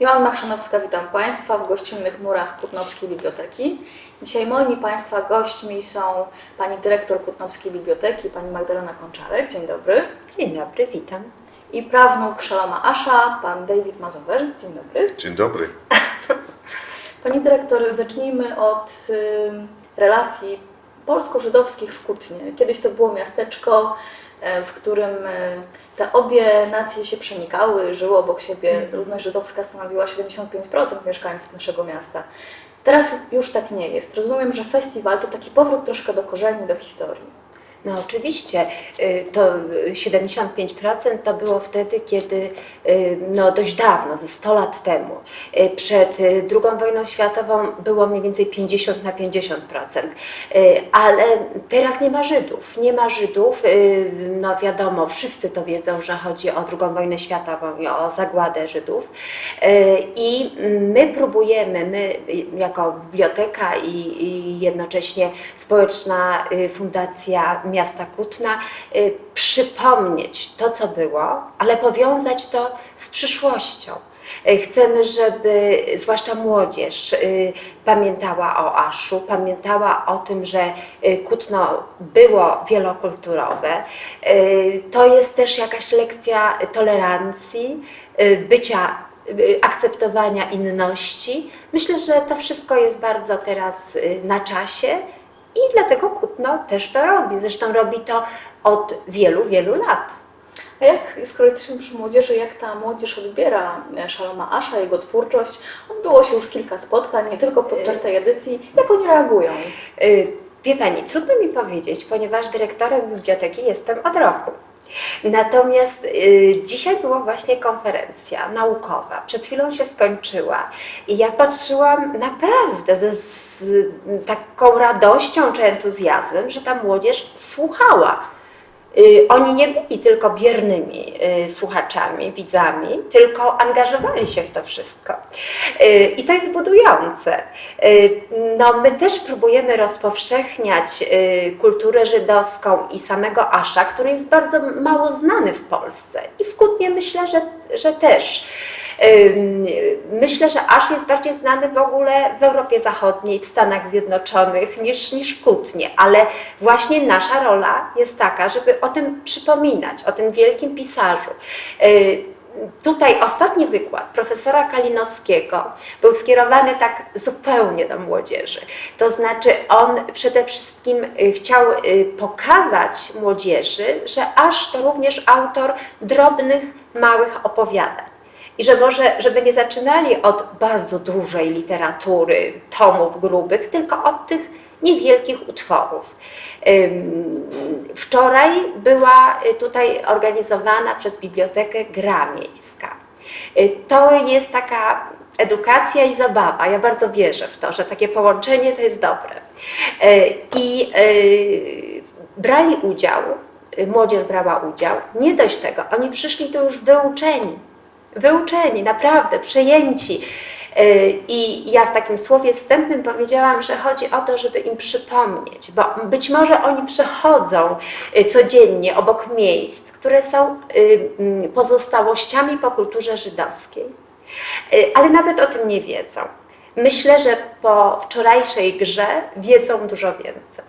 Joanna Chrzanowska, witam Państwa w gościnnych murach Kutnowskiej Biblioteki. Dzisiaj moimi Państwa gośćmi są Pani dyrektor Kutnowskiej Biblioteki, Pani Magdalena Konczarek. Dzień dobry. Dzień dobry, witam. I prawnuk Szaloma Asza, Pan Mazower. Dzień dobry. Dzień dobry. Pani dyrektor, zacznijmy od relacji polsko-żydowskich w Kutnie. Kiedyś to było miasteczko, w którym te obie nacje się przenikały, żyły obok siebie. Ludność żydowska stanowiła 75% mieszkańców naszego miasta. Teraz już tak nie jest. Rozumiem, że festiwal to taki powrót troszkę do korzeni, do historii. No oczywiście, to 75% to było wtedy, kiedy no dość dawno, ze 100 lat temu, przed II wojną światową było mniej więcej 50%, ale teraz nie ma Żydów. Nie ma Żydów, no wiadomo, wszyscy to wiedzą, że chodzi o II wojnę światową i o zagładę Żydów. I my próbujemy, my jako biblioteka i jednocześnie społeczna fundacja miasta Kutna, przypomnieć to, co było, ale powiązać to z przyszłością. Chcemy, żeby zwłaszcza młodzież pamiętała o Aszu, pamiętała o tym, że Kutno było wielokulturowe. To jest też jakaś lekcja tolerancji, akceptowania inności. Myślę, że to wszystko jest bardzo teraz na czasie. I dlatego Kutno też to robi. Zresztą robi to od wielu, wielu lat. A jak, skoro jesteśmy przy młodzieży, jak ta młodzież odbiera Szaloma Asza, jego twórczość? Odbyło się już kilka spotkań, nie tylko podczas tej edycji. Jak oni reagują? Wie Pani, trudno mi powiedzieć, ponieważ dyrektorem biblioteki jestem od roku. Natomiast dzisiaj była właśnie konferencja naukowa, przed chwilą się skończyła i ja patrzyłam naprawdę z taką radością czy entuzjazmem, że ta młodzież słuchała. Oni nie byli tylko biernymi słuchaczami, widzami, tylko angażowali się w to wszystko. I to jest budujące. No, my też próbujemy rozpowszechniać kulturę żydowską i samego Asza, który jest bardzo mało znany w Polsce. I w Kutnie myślę, że też. Myślę, że Asz jest bardziej znany w ogóle w Europie Zachodniej, w Stanach Zjednoczonych niż w Kutnie, ale właśnie nasza rola jest taka, żeby o tym przypominać, o tym wielkim pisarzu. Tutaj ostatni wykład profesora Kalinowskiego był skierowany tak zupełnie do młodzieży. To znaczy on przede wszystkim chciał pokazać młodzieży, że Asz to również autor drobnych, małych opowiadań. I że może, żeby nie zaczynali od bardzo dużej literatury, tomów grubych, tylko od tych niewielkich utworów. Wczoraj była tutaj organizowana przez bibliotekę gra miejska. To jest taka edukacja i zabawa. Ja bardzo wierzę w to, że takie połączenie to jest dobre. I brali udział, młodzież brała udział. Nie dość tego, oni przyszli tu już wyuczeni, naprawdę, przejęci. I ja w takim słowie wstępnym powiedziałam, że chodzi o to, żeby im przypomnieć, bo być może oni przechodzą codziennie obok miejsc, które są pozostałościami po kulturze żydowskiej, ale nawet o tym nie wiedzą. Myślę, że po wczorajszej grze wiedzą dużo więcej.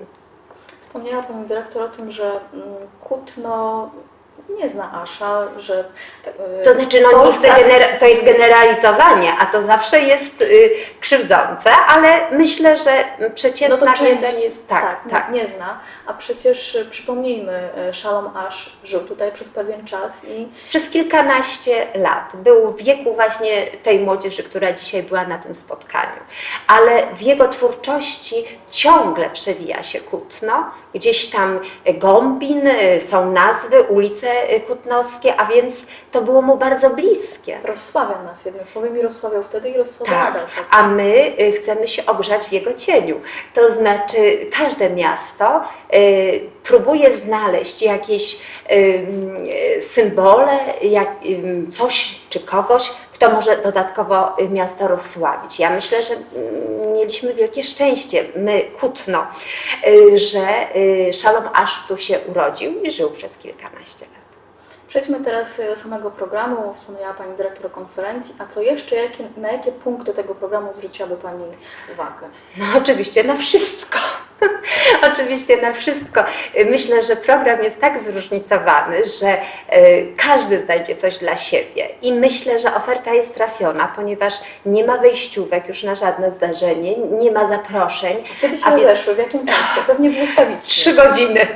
Wspomniała Pani dyrektor o tym, że Kutno nie zna Asza, że... To znaczy, no nie chcę to jest generalizowanie, a to zawsze jest krzywdzące, ale myślę, że przeciętna wiedza jest tak. Nie zna, a przecież przypomnijmy, Szalom Asz żył tutaj przez pewien czas i... Przez kilkanaście lat. Był w wieku właśnie tej młodzieży, która dzisiaj była na tym spotkaniu. Ale w jego twórczości ciągle przewija się Kutno. Gdzieś tam Gombin, są nazwy, ulice kutnowskie, a więc to było mu bardzo bliskie. Rozsławiał nas jednym słowem i rozsławiał wtedy i rozsławia nadal. Tak. A my chcemy się ogrzać w jego cieniu. To znaczy każde miasto próbuje znaleźć jakieś symbole, coś czy kogoś, kto może dodatkowo miasto rozsławić. Ja myślę, że mieliśmy wielkie szczęście, my Kutno, że Szalom Asz tu się urodził i żył przez kilkanaście lat. Przejdźmy teraz do samego programu. Wspomniała Pani dyrektor o konferencji. A co jeszcze, na jakie punkty tego programu zwróciłaby Pani uwagę? No oczywiście na wszystko. Oczywiście na wszystko. Myślę, że program jest tak zróżnicowany, że każdy znajdzie coś dla siebie. I myślę, że oferta jest trafiona, ponieważ nie ma wejściówek już na żadne zdarzenie, nie ma zaproszeń. Kiedy się rozeszły? W jakim czasie? Pewnie błyskawicznie. 3 godziny.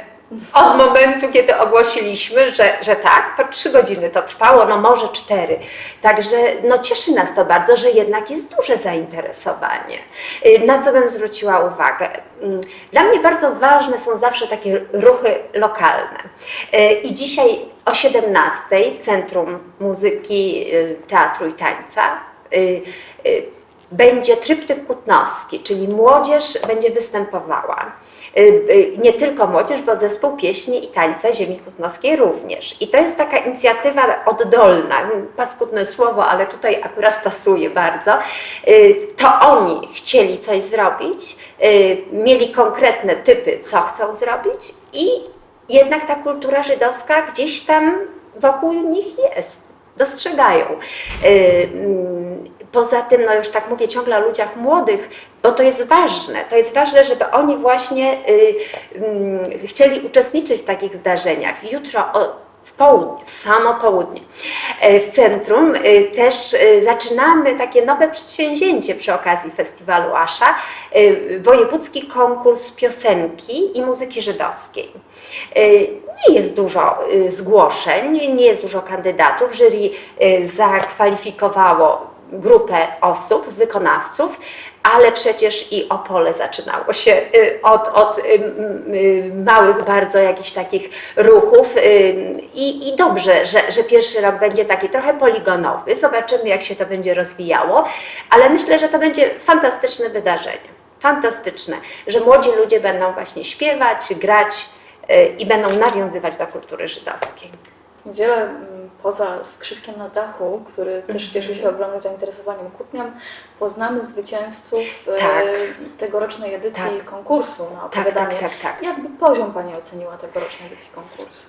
Od momentu, kiedy ogłosiliśmy, że tak, to 3 godziny to trwało, no może 4. Także no cieszy nas to bardzo, że jednak jest duże zainteresowanie. Na co bym zwróciła uwagę? Dla mnie bardzo ważne są zawsze takie ruchy lokalne. I dzisiaj o 17:00 w Centrum Muzyki, Teatru i Tańca będzie tryptyk kutnowski, czyli młodzież będzie występowała. Nie tylko młodzież, bo zespół pieśni i tańca ziemi kutnowskiej również. I to jest taka inicjatywa oddolna, paskudne słowo, ale tutaj akurat pasuje bardzo. To oni chcieli coś zrobić, mieli konkretne typy, co chcą zrobić i jednak ta kultura żydowska gdzieś tam wokół nich jest, dostrzegają. Poza tym, no już tak mówię ciągle o ludziach młodych, bo to jest ważne, żeby oni właśnie chcieli uczestniczyć w takich zdarzeniach. Jutro w południe, w samo południe w centrum też zaczynamy takie nowe przedsięwzięcie przy okazji festiwalu Asza, wojewódzki konkurs piosenki i muzyki żydowskiej. Nie jest dużo zgłoszeń, nie jest dużo kandydatów, jury zakwalifikowało grupę osób, wykonawców, ale przecież i Opole zaczynało się od małych bardzo jakichś takich ruchów i dobrze, że pierwszy rok będzie taki trochę poligonowy, zobaczymy jak się to będzie rozwijało, ale myślę, że to będzie fantastyczne wydarzenie, fantastyczne, że młodzi ludzie będą właśnie śpiewać, grać i będą nawiązywać do kultury żydowskiej. W niedzielę poza skrzypkiem na dachu, który też cieszy się ogromnym zainteresowaniem Kutniem, poznamy zwycięzców tegorocznej edycji konkursu na opowiadanie. Tak. Jakby poziom Pani oceniła tegorocznej edycji konkursu?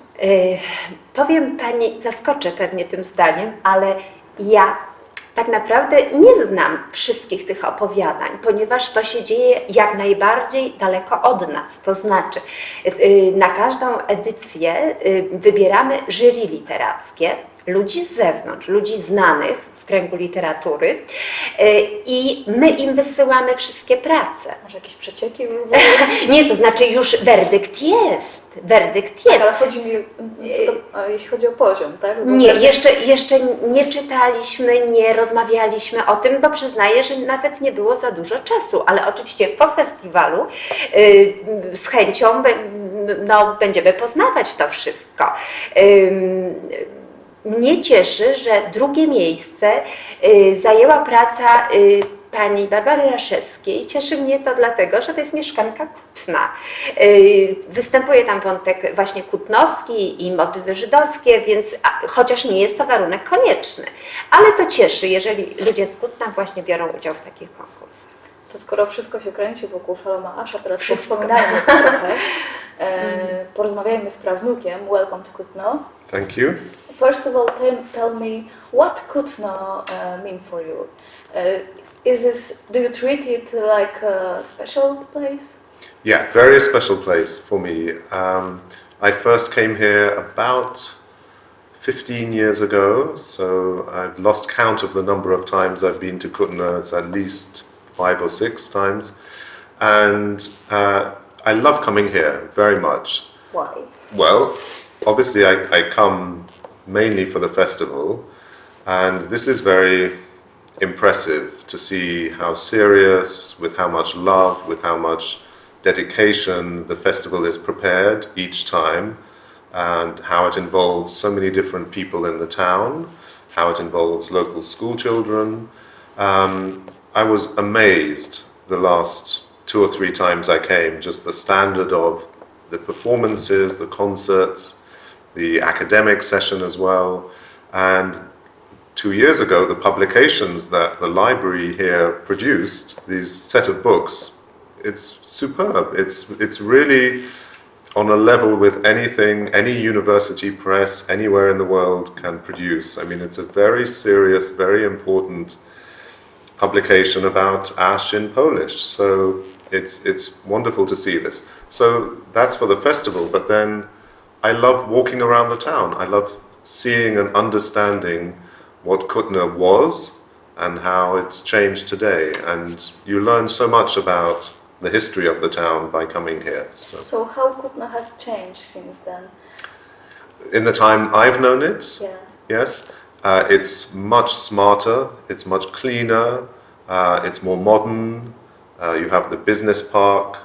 Powiem Pani, zaskoczę pewnie tym zdaniem, ale ja tak naprawdę nie znam wszystkich tych opowiadań, ponieważ to się dzieje jak najbardziej daleko od nas. To znaczy, na każdą edycję wybieramy jury literackie, ludzi z zewnątrz, ludzi znanych w kręgu literatury i my im wysyłamy wszystkie prace. Może jakieś przecieki? Nie, to znaczy już werdykt jest. Tak, ale chodzi mi, jeśli chodzi o poziom, tak? Bo nie, jeszcze nie czytaliśmy, nie rozmawialiśmy o tym, bo przyznaję, że nawet nie było za dużo czasu, ale oczywiście po festiwalu z chęcią będziemy poznawać to wszystko. Mnie cieszy, że drugie miejsce zajęła praca pani Barbary Raszewskiej. Cieszy mnie to dlatego, że to jest mieszkanka Kutna. Występuje tam wątek właśnie kutnowski i motywy żydowskie, więc chociaż nie jest to warunek konieczny. Ale to cieszy, jeżeli ludzie z Kutna właśnie biorą udział w takich konkursach. To skoro wszystko się kręci wokół Szaloma Asza, teraz wspominajmy trochę. Porozmawiajmy z prawnukiem. Welcome to Kutno. Thank you. First of all, tell me what Kutno mean for you. Do you treat it like a special place? Yeah, very special place for me. I first came here about 15 years ago, so I've lost count of the number of times I've been to Kutno. It's at least 5 or 6 times. And I love coming here very much. Why? Well, obviously I come mainly for the festival, and this is very impressive to see how serious, with how much love, with how much dedication the festival is prepared each time, and how it involves so many different people in the town, how it involves local school children. I was amazed the last 2 or 3 times I came, just the standard of the performances, the concerts, the academic session as well. And 2 years ago, the publications that the library here produced, these set of books, it's superb. It's really on a level with anything any university press anywhere in the world can produce. I mean, it's a very serious, very important publication about ash in Polish. So it's wonderful to see this. So that's for the festival, but then I love walking around the town. I love seeing and understanding what Kutno was and how it's changed today. And you learn so much about the history of the town by coming here. So how Kutno has changed since then? In the time I've known it, Yeah. yes, it's much smarter, it's much cleaner, it's more modern. You have the business park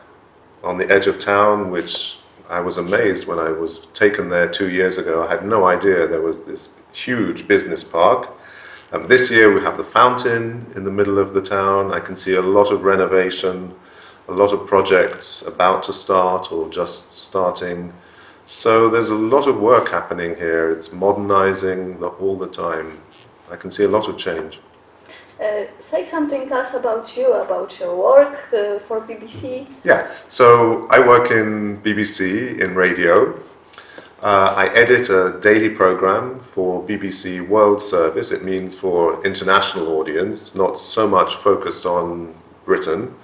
on the edge of town, which I was amazed when I was taken there 2 years ago. I had no idea there was this huge business park. This year we have the fountain in the middle of the town. I can see a lot of renovation, a lot of projects about to start or just starting. So there's a lot of work happening here. It's modernizing all the time. I can see a lot of change. Say something to us about you, about your work for BBC. Yeah, so I work in BBC in radio. I edit a daily program for BBC World Service. It means for international audience, not so much focused on Britain.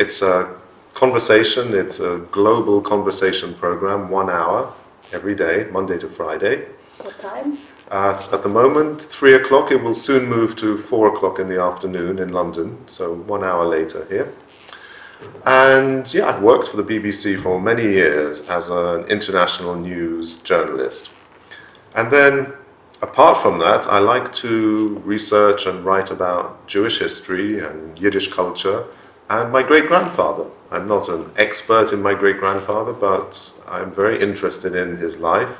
It's a conversation, it's a global conversation program, 1 hour every day, Monday to Friday. What time? At the moment, 3 o'clock. It will soon move to 4 o'clock in the afternoon in London, so 1 hour later here. And yeah, I've worked for the BBC for many years as an international news journalist. And then, apart from that, I like to research and write about Jewish history and Yiddish culture and my great-grandfather. I'm not an expert in my great-grandfather, but I'm very interested in his life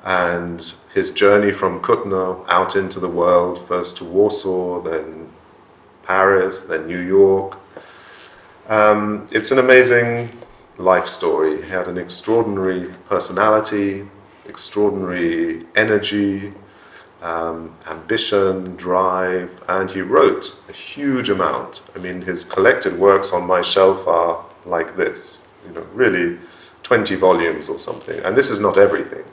and his journey from Kutno out into the world, first to Warsaw, then Paris, then New York. It's an amazing life story. He had an extraordinary personality, extraordinary energy, ambition, drive, and he wrote a huge amount. I mean, his collected works on my shelf are like this, really 20 volumes or something. And this is not everything.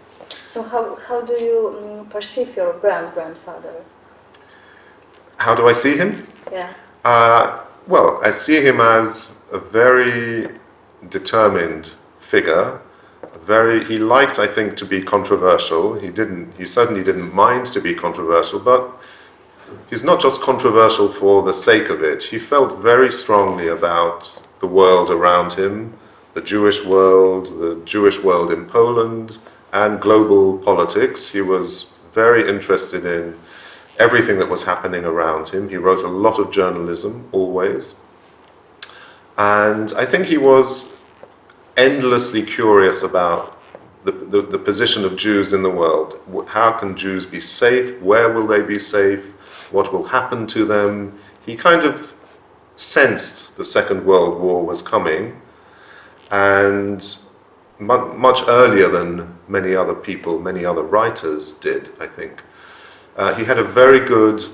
So how do you perceive your grandfather? How do I see him? Yeah. Well, I see him as a very determined figure. He liked, I think, to be controversial. He certainly didn't mind to be controversial, but he's not just controversial for the sake of it. He felt very strongly about the world around him, the Jewish world in Poland, and global politics. He was very interested in everything that was happening around him. He wrote a lot of journalism, always. And I think he was endlessly curious about the position of Jews in the world. How can Jews be safe? Where will they be safe? What will happen to them? He kind of sensed the Second World War was coming, and much earlier than many other people, many other writers did, I think. He had a very good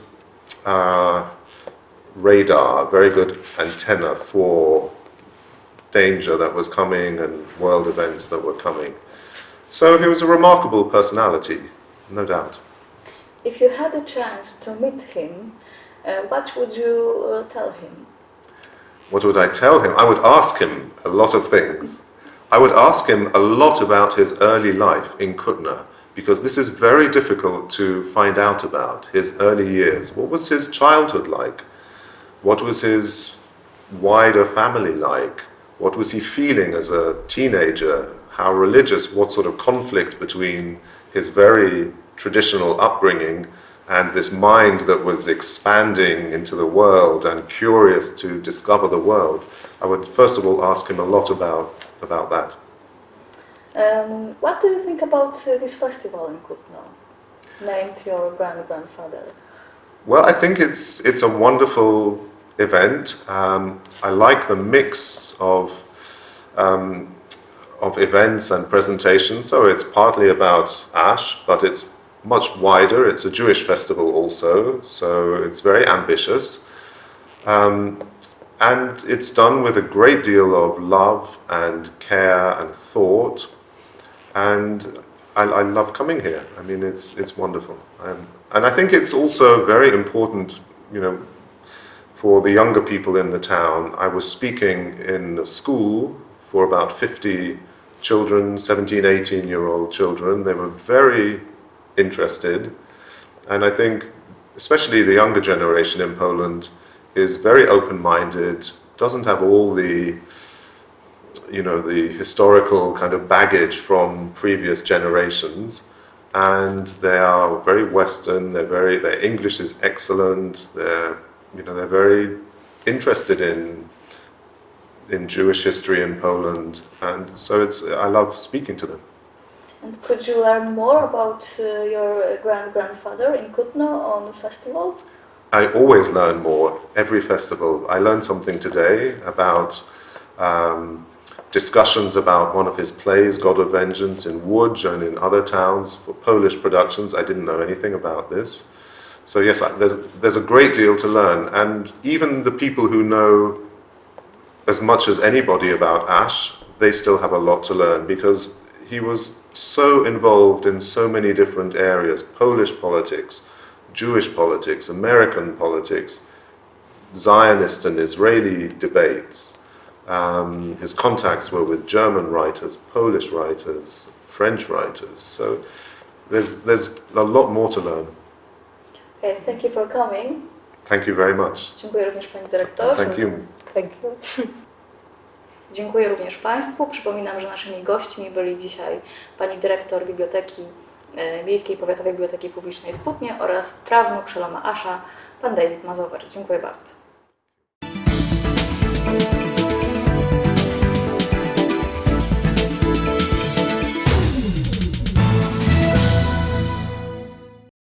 radar, very good antenna for danger that was coming and world events that were coming. So he was a remarkable personality, no doubt. If you had a chance to meet him, what would you tell him? What would I tell him? I would ask him a lot of things. I would ask him a lot about his early life in Kutno, because this is very difficult to find out about, his early years. What was his childhood like? What was his wider family like? What was he feeling as a teenager? How religious? What sort of conflict between his very traditional upbringing and this mind that was expanding into the world and curious to discover the world? I would first of all ask him a lot about that. What do you think about this festival in Kutno, named your grandfather? Well, I think it's a wonderful event. I like the mix of events and presentations. So it's partly about Ash, but it's much wider. It's a Jewish festival also, so it's very ambitious. And it's done with a great deal of love and care and thought, and I love coming here. I mean, it's wonderful. And I think it's also very important, you know, for the younger people in the town. I was speaking in a school for about 50 children, 17, 18-year-old children. They were very interested. And I think especially the younger generation in Poland is very open-minded, doesn't have all the, you know, the historical kind of baggage from previous generations, and they are very Western. Their English is excellent. They're very interested in Jewish history in Poland, and so I love speaking to them. And could you learn more about your grandfather in Kutno on the festival? I always learn more every festival. I learned something today about discussions about one of his plays, God of Vengeance, in Łódź and in other towns for Polish productions. I didn't know anything about this. So yes, there's a great deal to learn. And even the people who know as much as anybody about Ash, they still have a lot to learn, because he was so involved in so many different areas: Polish politics, Jewish politics, American politics, Zionist and Israeli debates. His contacts were with German writers, Polish writers, French writers. So there's a lot more to learn. Okay, thank you for coming. Thank you very much. Dziękuję również pani dyrektor. Thank you. Thank you. Dziękuję również Państwu. Przypominam, że naszymi gośćmi byli dzisiaj pani dyrektor Biblioteki Miejskiej Powiatowej Biblioteki Publicznej w Kutnie oraz prawnuk Szaloma Asza, pan David Mazower. Dziękuję bardzo.